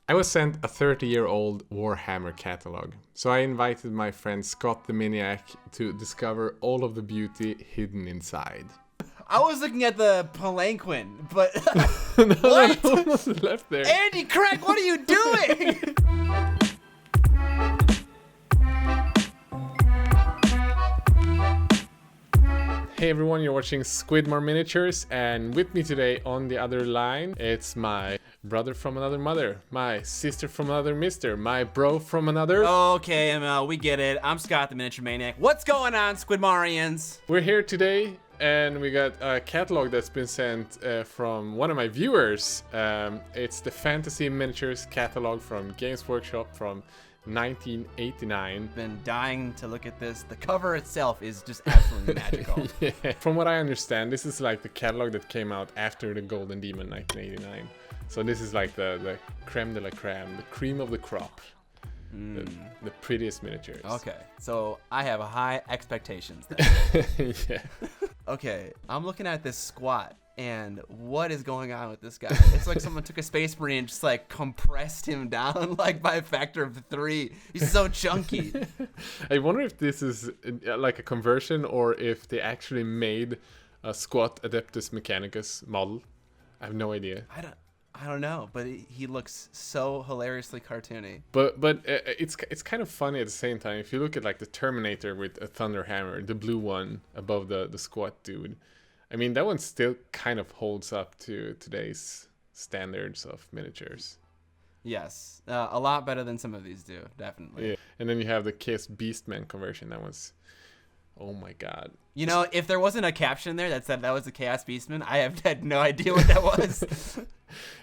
I was sent a 30-year-old Warhammer catalog, so I invited my friend Scott the Maniac to discover all of the beauty hidden inside. I was looking at the palanquin, but No, what? that one was left there. Andy Craig, what are you doing? Hey everyone, you're watching Squidmar Miniatures, and with me today on the other line, it's my brother from another mother, my sister from another mister, my bro from another... Okay, Emil, we get it. I'm Scott the Miniature Maniac. What's going on, Squidmarians? We're here today, and we got a catalog that's been sent from one of my viewers. It's the Fantasy Miniatures Catalogue from Games Workshop from 1989. Been dying to look at this. The cover itself is just absolutely magical. Yeah. From what I understand, this is like the catalog that came out after the Golden Demon 1989. So this is like the creme de la creme, the cream of the crop. The prettiest miniatures. Okay, so I have high expectations. Yeah. Okay, I'm looking at this squat, and what is going on with this guy? It's like someone took a Space Marine and just like compressed him down like by a factor of 3. He's so chunky. I wonder if this is like a conversion or if they actually made a Squat Adeptus Mechanicus model. I have no idea. I don't know, but he looks so hilariously cartoony. But it's kind of funny at the same time. If you look at like the Terminator with a Thunder Hammer, the blue one above the squat dude, I mean that one still kind of holds up to today's standards of miniatures. Yes, a lot better than some of these do, definitely. Yeah, and then you have the Chaos Beastman conversion. That was, oh my god. You know, if there wasn't a caption there that said that was the Chaos Beastman, I have had no idea what that was.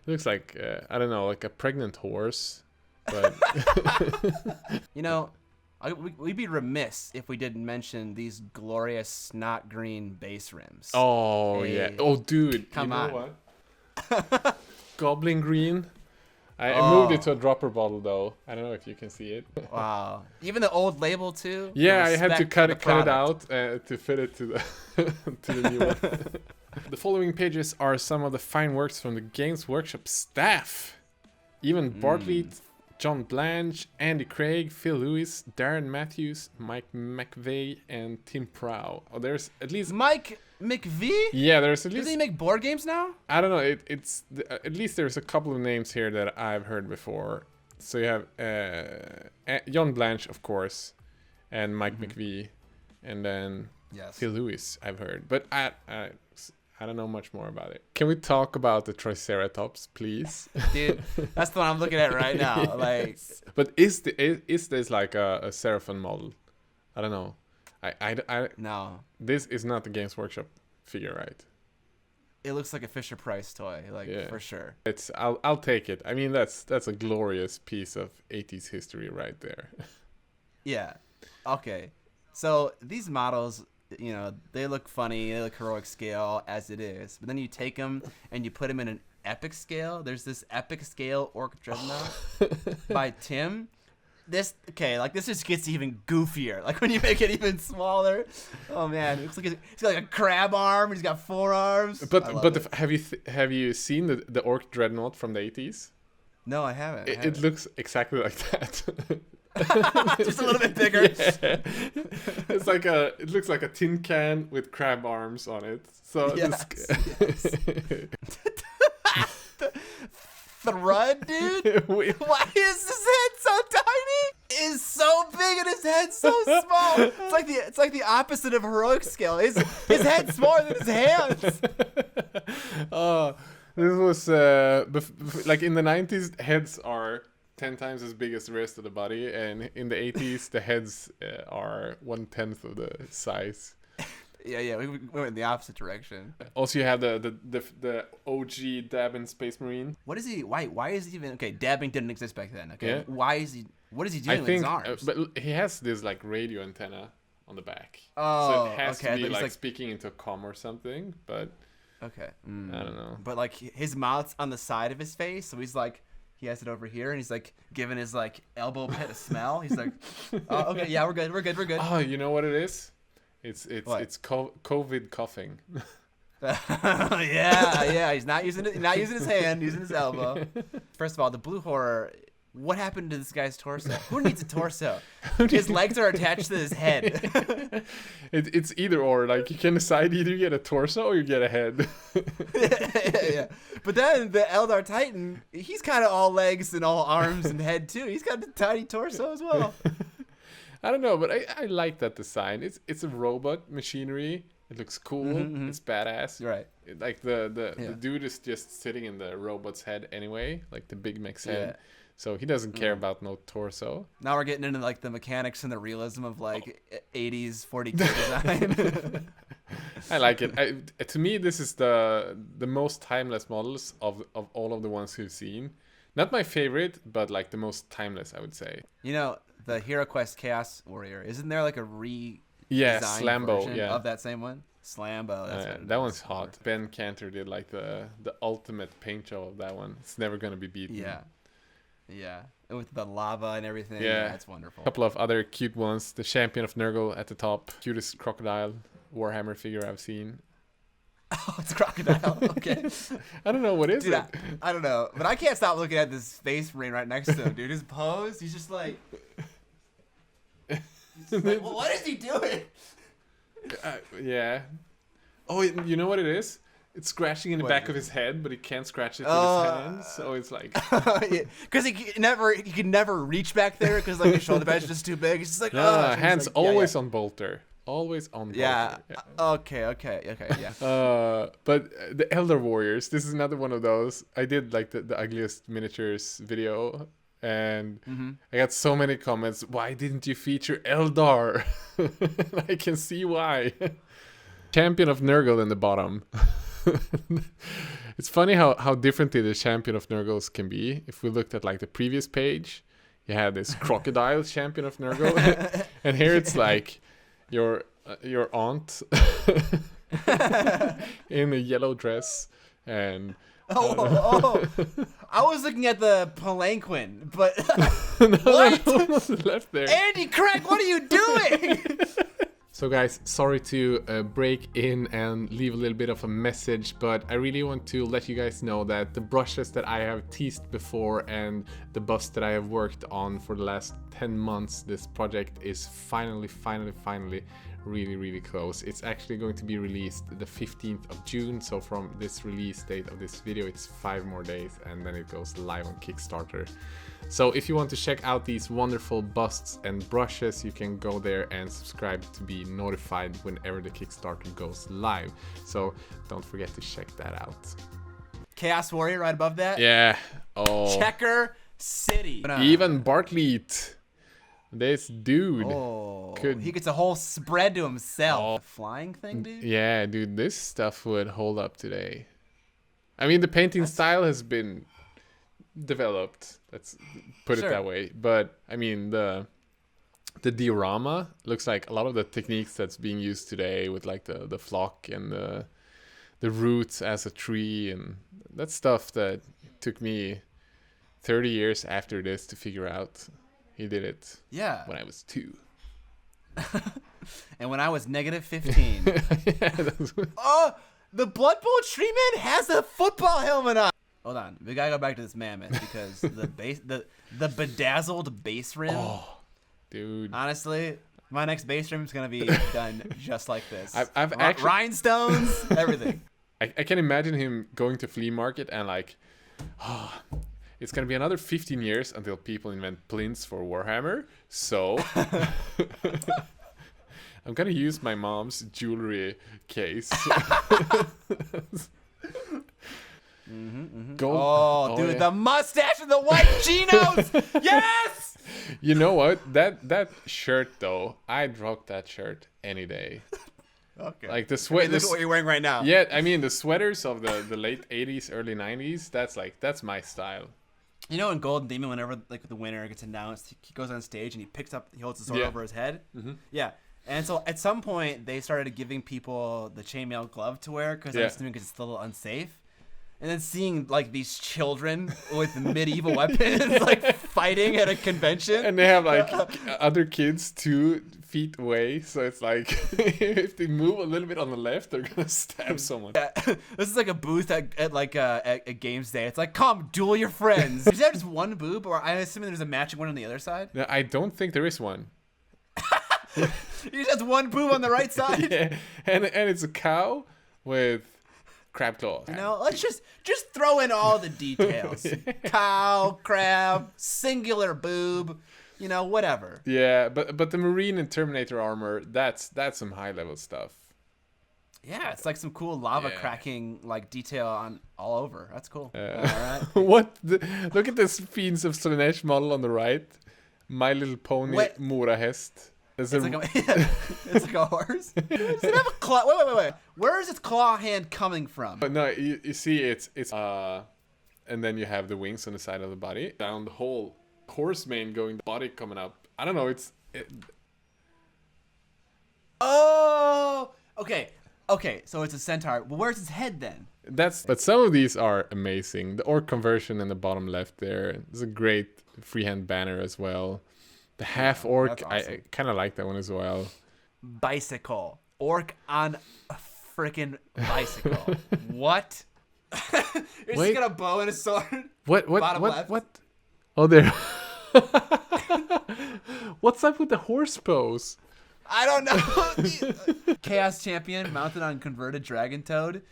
It looks like, I don't know, like a pregnant horse. But you know, we'd be remiss if we didn't mention these glorious snot green base rims. Oh, Hey. yeah. Oh, dude. Come you know on. What? Goblin green. I moved it to a dropper bottle, though. I don't know if you can see it. Wow. Even the old label, too? Yeah, I had to Respect cut for the it product. out to fit it to the to the new one. The following pages are some of the fine works from the Games Workshop staff. Even Bartley, John Blanche, Andy Craig, Phil Lewis, Darren Matthews, Mike McVeigh, and Tim Prow. Oh, there's at least... Mike McVie? Yeah, there's at least... Does he make board games now? I don't know. It's at least there's a couple of names here that I've heard before. So you have John Blanche, of course, and Mike McVie, and then Phil Lewis, I've heard. But I don't know much more about it. Can we talk about the Triceratops, please? Dude, that's the one I'm looking at right now. Like, But is this like a Seraphon model? I don't know. I no. This is not the Games Workshop figure, right? It looks like a Fisher Price toy, like, Yeah. for sure. I'll take it. I mean, that's a glorious piece of 80s history right there. Yeah. Okay. So these models, you know, they look funny, they look heroic scale as it is. But then you take them and you put them in an epic scale. There's this epic scale Orc Dreadnought by Tim. This just gets even goofier. Like when you make it even smaller. Oh man, it looks like he's got like a crab arm. He's got 4 arms. Have you seen the Orc Dreadnought from the 80s? No, I haven't. It looks exactly like that. Just a little bit bigger. Yeah. It looks like a tin can with crab arms on it. So Yes. Thrud, dude? Why is his head so tiny? Is so big and his head so small. It's like the opposite of heroic scale. His head's smaller than his hands. Oh, this was like in the 90s, heads are 10 times as big as the rest of the body, and in the 80s, the heads are 1/10 of the size. Yeah, we went in the opposite direction. Also, you have the OG Dabin Space Marine. What is he? Why is he even? Okay, dabbing didn't exist back then. Okay, Yeah. why is he? What is he doing with his arms? But he has this like radio antenna on the back. Oh, so it has okay, to be he's like speaking into a comm or something. But okay, I don't know. But like his mouth's on the side of his face, so he's like. He has it over here, and he's like giving his like elbow pit a smell. He's like, oh, "Okay, yeah, we're good. Oh, you know what it is? It's COVID coughing. yeah. He's not using it. Not using his hand. Using his elbow. First of all, the blue horror. What happened to this guy's torso? Who needs a torso? His legs are attached to his head. It's either or. Like, you can decide either you get a torso or you get a head. yeah. But then the Eldar Titan, he's kind of all legs and all arms and head too. He's got a tiny torso as well. I don't know, but I like that design. It's a robot machinery. It looks cool. It's badass. Right. Like the dude is just sitting in the robot's head anyway, like the Big Mech's head. So he doesn't care about no torso. Now we're getting into like the mechanics and the realism of like 80s 40K design. I like it. To me, this is the most timeless models of all of the ones we've seen. Not my favorite, but like the most timeless, I would say. You know, the Hero Quest Chaos Warrior, isn't there like a Slambo version of that same one? Slambo, that's what that one's hot. Ben Cantor did like the ultimate paint job of that one. It's never gonna be beaten. Yeah, with the lava and everything. Yeah, it's wonderful. A couple of other cute ones. The Champion of Nurgle at the top. Cutest crocodile Warhammer figure I've seen. Oh, it's a crocodile. Okay. I don't know, what is it? I don't know, but I can't stop looking at this space marine right next to him, dude. His pose, he's just like, well, what is he doing? Yeah. Oh, you know what it is? It's scratching in the back of his head, but he can't scratch it with his hands. So it's like, because he can never reach back there because like his shoulder badge is just too big. He's just like, hands like, always on bolter. Always on bolter. Yeah. Okay. Yeah. But the Elder Warriors, this is another one of those. I did like the ugliest miniatures video, and I got so many comments. Why didn't you feature Eldar? I can see why. Champion of Nurgle in the bottom. It's funny how differently the Champion of Nurgles can be. If we looked at like the previous page, you had this crocodile Champion of Nurgle, and here it's like your aunt in a yellow dress, and I was looking at the palanquin, but what? Left there. Andy Craig, what are you doing? So guys, sorry to break in and leave a little bit of a message, but I really want to let you guys know that the brushes that I have teased before and the bust that I have worked on for the last 10 months, this project is finally really close. It's actually going to be released the 15th of June, so from this release date of this video, it's 5 more days and then it goes live on Kickstarter. So if you want to check out these wonderful busts and brushes, you can go there and subscribe to be notified whenever the Kickstarter goes live. So don't forget to check that out. Chaos Warrior right above that? Yeah. Oh. Checker City. Even Bartleet. This dude. He gets a whole spread to himself. The flying thing, dude? Yeah, dude, this stuff would hold up today. I mean, the painting style has been developed, let's put it that way, but I mean the diorama looks like a lot of the techniques that's being used today with like the flock and the roots as a tree, and that's stuff that took me 30 years after this to figure out. He did it when I was 2 and when I was -15. The Blood Bowl Tree Man has a football helmet on. Hold on, we gotta go back to this mammoth because the bedazzled base rim. Oh, dude! Honestly, my next base rim is gonna be done just like this. I've actually rhinestones, everything. I can imagine him going to flea market and like, it's gonna be another 15 years until people invent plinths for Warhammer. So I'm gonna use my mom's jewelry case. Dude, the mustache and the white chinos. Yes. You know what? That shirt though, I'd rock that shirt any day. Okay. Like the sweat. Look at what you're wearing right now. Yeah, I mean the sweaters of the late 80s, early 90s. That's my style. You know, in Golden Demon, whenever like the winner gets announced, he goes on stage and he holds his sword over his head. Yeah. And so at some point they started giving people the chainmail glove to wear because I'm assuming it's a little unsafe. and then seeing like these children with medieval weapons like fighting at a convention, and they have like other kids 2 feet away, so it's like if they move a little bit on the left, they're gonna stab someone. Yeah. This is like a booth at Games Day. It's like, come duel your friends. Is that just one boob, or I'm assuming there's a matching one on the other side? No, I don't think there is one. You just have one boob on the right side. Yeah, and it's a cow with crab claws. You know, let's just throw in all the details. Cow, crab, singular boob, you know, whatever. Yeah, but the Marine and Terminator armor, that's some high level stuff. Yeah, it's like some cool lava cracking like detail on all over. That's cool. All right. Look at this Fiends of Slaanesh model on the right. My Little Pony Mora Hest. It's like a horse. Does it have a claw? Wait. Where is its claw hand coming from? But no, you see it's and then you have the wings on the side of the body. Down the whole horse mane going, the body coming up. I don't know, Oh, okay, so it's a centaur. Well, where's its head then? But some of these are amazing. The orc conversion in the bottom left there is a great freehand banner as well. The half orc, awesome. I kind of like that one as well. Bicycle. Orc on a freaking bicycle. What? You're just got a bow and a sword? What? Oh, there. What's up with the horse pose? I don't know. Chaos Champion mounted on converted dragon toad.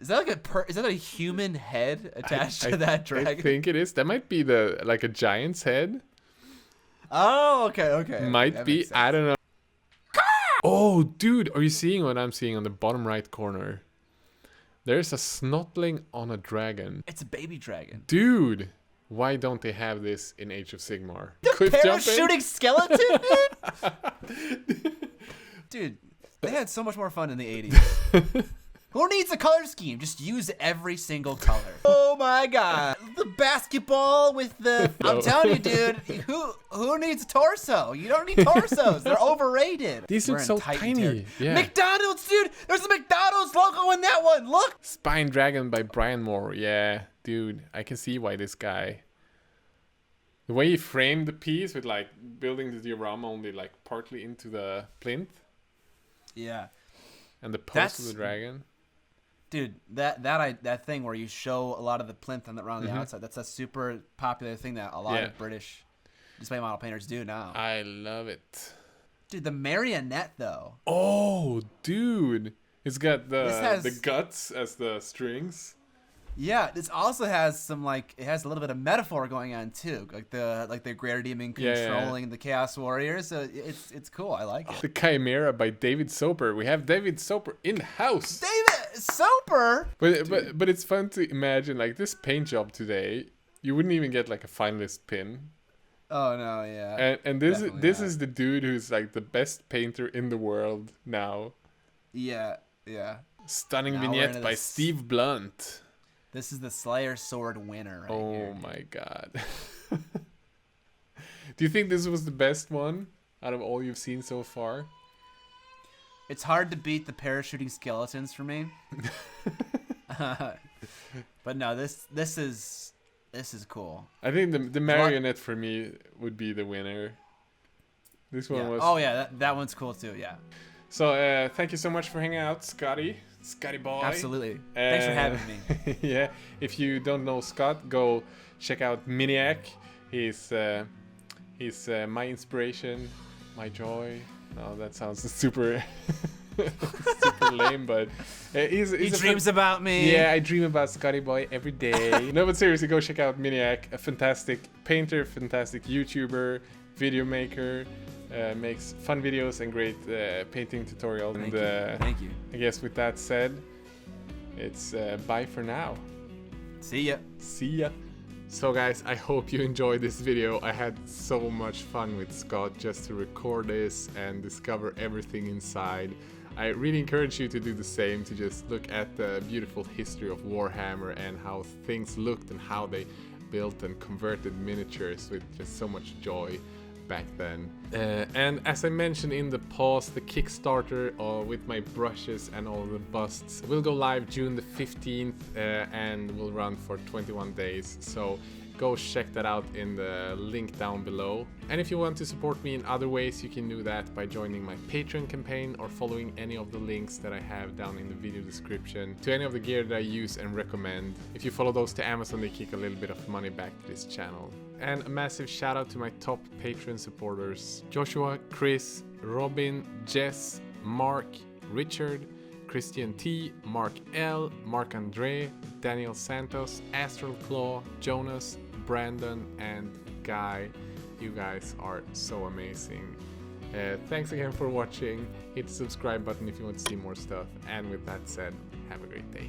Is that like a human head attached to that dragon? I think it is. That might be like a giant's head. Oh, okay. Might be. I don't know. Oh, dude, are you seeing what I'm seeing on the bottom right corner? There's a snotling on a dragon. It's a baby dragon. Dude, why don't they have this in Age of Sigmar? The parachuting skeleton, dude? Dude, they had so much more fun in the 80s. Who needs a color scheme? Just use every single color. Oh my god. The basketball with the... No. I'm telling you, dude, who needs a torso? You don't need torsos. They're overrated. These look so tiny. Yeah. McDonald's, dude. There's a McDonald's logo in that one. Look. Spine Dragon by Brian Moore. Yeah, dude, I can see why this guy... The way he framed the piece with like building the diorama only like partly into the plinth. Yeah. And the pose of the dragon. Dude, that thing where you show a lot of the plinth around the outside, that's a super popular thing that a lot of British display model painters do now. I love it. Dude, the marionette, though. Oh, dude. It's got the guts as the strings. Yeah, this also has some it has a little bit of metaphor going on too, like the Greater Demon controlling the Chaos Warriors. So it's cool. I like it. The Chimera by David Soper. We have David Soper in the house. David Soper. But it's fun to imagine like this paint job today. You wouldn't even get like a finalist pin. Oh no, yeah. And this is the dude who's like the best painter in the world now. Yeah. Stunning vignette by Steve Blunt. This is the Slayer Sword winner right here. Oh my god. Do you think this was the best one out of all you've seen so far? It's hard to beat the parachuting skeletons for me. But no, this is cool. I think the marionette for me would be the winner. This one was... Oh yeah, that one's cool too, yeah. So thank you so much for hanging out, Scotty boy. Absolutely. Thanks for having me. Yeah, if you don't know Scott, go check out Miniac. He's my inspiration, my joy. No, that sounds super super lame, but he dreams about me. Yeah, I dream about Scotty boy every day. No, but seriously, go check out Miniac, a fantastic painter, fantastic YouTuber, video maker. Makes fun videos and great painting tutorials. Thank you. I guess with that said, it's bye for now. See ya. So guys, I hope you enjoyed this video. I had so much fun with Scott just to record this and discover everything inside. I really encourage you to do the same, to just look at the beautiful history of Warhammer and how things looked and how they built and converted miniatures with just so much joy. back then. And as I mentioned in the pause, the Kickstarter with my brushes and all the busts will go live June the 15th and will run for 21 days. So go check that out in the link down below. And if you want to support me in other ways, you can do that by joining my Patreon campaign or following any of the links that I have down in the video description to any of the gear that I use and recommend. If you follow those to Amazon, they kick a little bit of money back to this channel. And a massive shout out to my top Patreon supporters: Joshua, Chris, Robin, Jess, Mark, Richard, Christian T, Mark L, Mark Andre, Daniel Santos, Astral Claw, Jonas, Brandon, and Guy. You guys are so amazing. Thanks again for watching. Hit the subscribe button if you want to see more stuff. And with that said, have a great day.